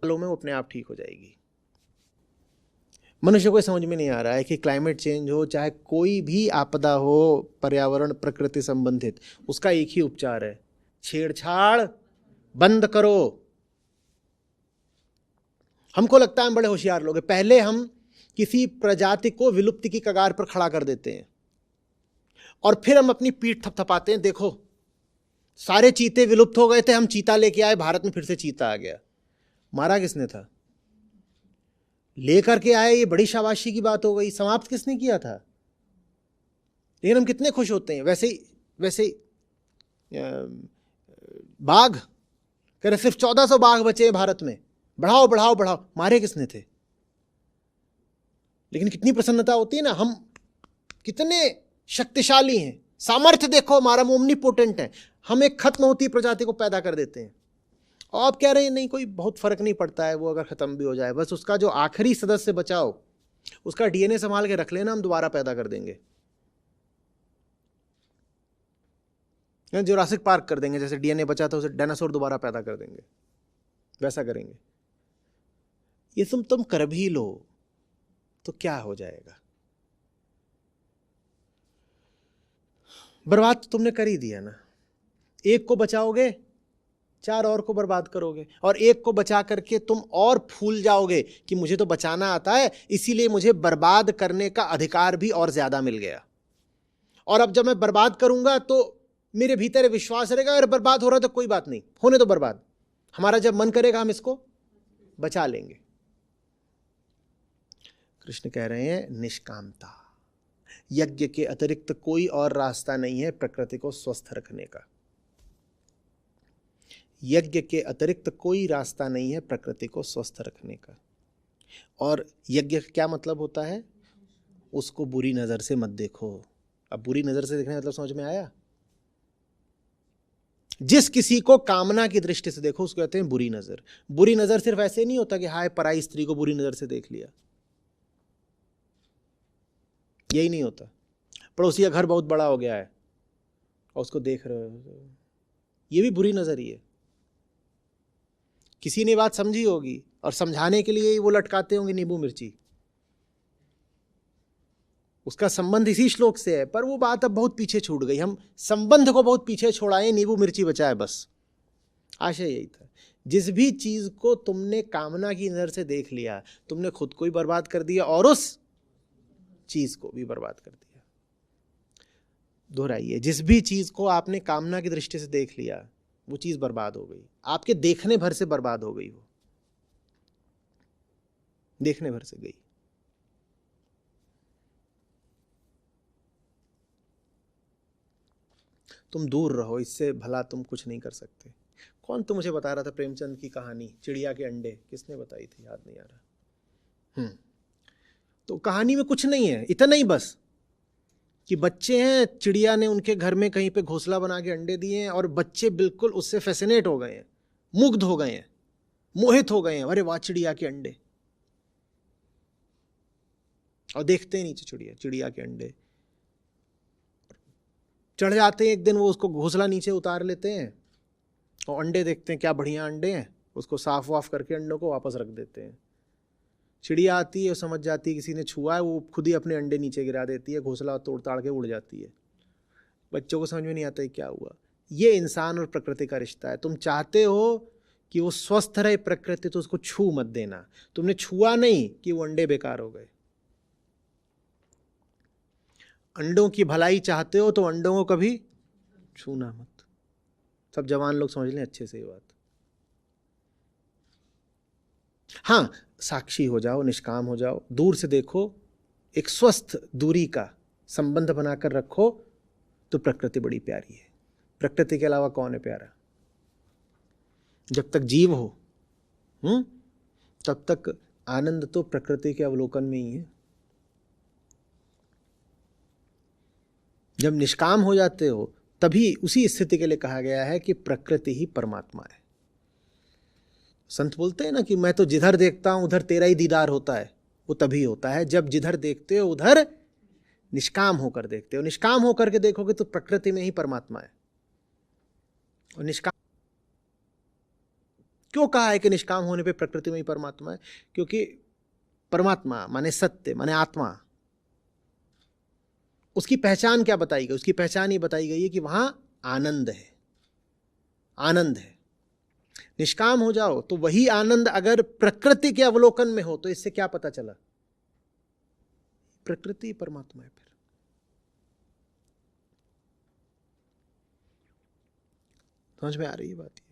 सालों में वो अपने आप ठीक हो जाएगी। मनुष्य को समझ में नहीं आ रहा है कि क्लाइमेट चेंज हो, चाहे कोई भी आपदा हो पर्यावरण प्रकृति संबंधित, उसका एक ही उपचार है, छेड़छाड़ बंद करो। हमको लगता है हम बड़े होशियार लोग हैं, पहले हम किसी प्रजाति को विलुप्ति की कगार पर खड़ा कर देते हैं और फिर हम अपनी पीठ थपथपाते हैं, देखो सारे चीते विलुप्त हो गए थे, हम चीता लेके आए, भारत में फिर से चीता आ गया। मारा किसने था? लेकर के आए, ये बड़ी शाबाशी की बात हो गई। समाप्त किसने किया था? लेकिन हम कितने खुश होते हैं। वैसे ही बाघ कह रहे सिर्फ 1400 बाघ बचे हैं भारत में, बढ़ाओ बढ़ाओ बढ़ाओ। मारे किसने थे? लेकिन कितनी प्रसन्नता होती है ना, हम कितने शक्तिशाली हैं, सामर्थ्य देखो हमारा ओमनीपोटेंट है। हम एक खत्म होती प्रजाति को पैदा कर देते हैं और आप कह रहे हैं नहीं कोई बहुत फर्क नहीं पड़ता है, वो अगर खत्म भी हो जाए, बस उसका जो आखिरी सदस्य बचाओ, उसका डीएनए संभाल के रख लेना, हम दोबारा पैदा कर देंगे, जुरासिक पार्क कर देंगे। जैसे डीएनए बचा था उसे डायनासोर दोबारा पैदा कर देंगे, वैसा करेंगे। ये तुम कर भी लो तो क्या हो जाएगा? बर्बाद तो तुमने कर ही दिया ना। एक को बचाओगे, 4 और को बर्बाद करोगे, और एक को बचा करके तुम और फूल जाओगे कि मुझे तो बचाना आता है, इसीलिए मुझे बर्बाद करने का अधिकार भी और ज्यादा मिल गया। और अब जब मैं बर्बाद करूंगा तो मेरे भीतर विश्वास रहेगा, अगर बर्बाद हो रहा है तो कोई बात नहीं, होने तो बर्बाद, हमारा जब मन करेगा हम इसको बचा लेंगे। कृष्ण कह रहे हैं निष्कामता, यज्ञ के अतिरिक्त कोई और रास्ता नहीं है प्रकृति को स्वस्थ रखने का। यज्ञ के अतिरिक्त कोई रास्ता नहीं है प्रकृति को स्वस्थ रखने का। और यज्ञ का क्या मतलब होता है? उसको बुरी नजर से मत देखो। अब बुरी नजर से देखने मतलब समझ में आया? जिस किसी को कामना की दृष्टि से देखो उसको कहते हैं बुरी नजर। बुरी नजर सिर्फ ऐसे नहीं होता कि हाय पराई स्त्री को बुरी नजर से देख लिया, यही नहीं होता। पड़ोसी का घर बहुत बड़ा हो गया है और उसको देख रहे हो, ये भी बुरी नजर ही है। किसी ने बात समझी होगी और समझाने के लिए वो लटकाते होंगे नींबू मिर्ची, उसका संबंध इसी श्लोक से है, पर वो बात अब बहुत पीछे छूट गई। हम संबंध को बहुत पीछे छोड़ाए, नींबू मिर्ची बचाए, बस आशय यही था। जिस भी चीज को तुमने कामना की नजर से देख लिया, तुमने खुद को ही बर्बाद कर दिया और उस चीज को भी बर्बाद कर दिया। दोहराइए, जिस भी चीज को आपने कामना की दृष्टि से देख लिया वो चीज बर्बाद हो गई, आपके देखने भर से बर्बाद हो गई, वो देखने भर से गई। तुम दूर रहो इससे, भला तुम कुछ नहीं कर सकते। कौन तो मुझे बता रहा था प्रेमचंद की कहानी, चिड़िया के अंडे, किसने बताई थी याद नहीं आ रहा। तो कहानी में कुछ नहीं है, इतना ही बस कि बच्चे हैं, चिड़िया ने उनके घर में कहीं पे घोंसला बना के अंडे दिए हैं और बच्चे बिल्कुल उससे फैसिनेट हो गए हैं, मुग्ध हो गए हैं, मोहित हो गए हैं, अरे वाह चिड़िया के अंडे। और देखते हैं नीचे चिड़िया के अंडे चढ़ जाते हैं। एक दिन वो उसको घोंसला नीचे उतार लेते हैं और अंडे देखते हैं, क्या बढ़िया अंडे हैं, उसको साफ वाफ करके अंडों को वापस रख देते हैं। चिड़िया आती है, समझ जाती है किसी ने छुआ है, वो खुद ही अपने अंडे नीचे गिरा देती है, घोंसला तोड़ ताड़ के उड़ जाती है। बच्चों को समझ में नहीं आता है क्या हुआ। ये इंसान और प्रकृति का रिश्ता है। तुम चाहते हो कि वो स्वस्थ रहे प्रकृति, तो उसको छू मत देना। तुमने छुआ नहीं कि वो अंडे बेकार हो गए। अंडों की भलाई चाहते हो तो अंडों को कभी छूना मत। सब जवान लोग समझ लें अच्छे से ये बात। हाँ, साक्षी हो जाओ, निष्काम हो जाओ, दूर से देखो, एक स्वस्थ दूरी का संबंध बनाकर रखो, तो प्रकृति बड़ी प्यारी है। प्रकृति के अलावा कौन है प्यारा? जब तक जीव हो तब तक आनंद तो प्रकृति के अवलोकन में ही है। जब निष्काम हो जाते हो तभी उसी स्थिति के लिए कहा गया है कि प्रकृति ही परमात्मा है। संत बोलते हैं ना कि मैं तो जिधर देखता हूं उधर तेरा ही दीदार होता है। वो तभी होता है जब जिधर देखते हो उधर निष्काम होकर देखते हो। निष्काम होकर के देखोगे तो प्रकृति में ही परमात्मा है। और निष्काम क्यों कहा है कि निष्काम होने पे प्रकृति में ही परमात्मा है? क्योंकि परमात्मा माने सत्य माने आत्मा, उसकी पहचान क्या बताई गई? उसकी पहचान ये बताई गई है कि वहां आनंद है, आनंद है। निष्काम हो जाओ तो वही आनंद अगर प्रकृति के अवलोकन में हो तो इससे क्या पता चला? प्रकृति परमात्मा है। फिर समझ में आ रही है बात?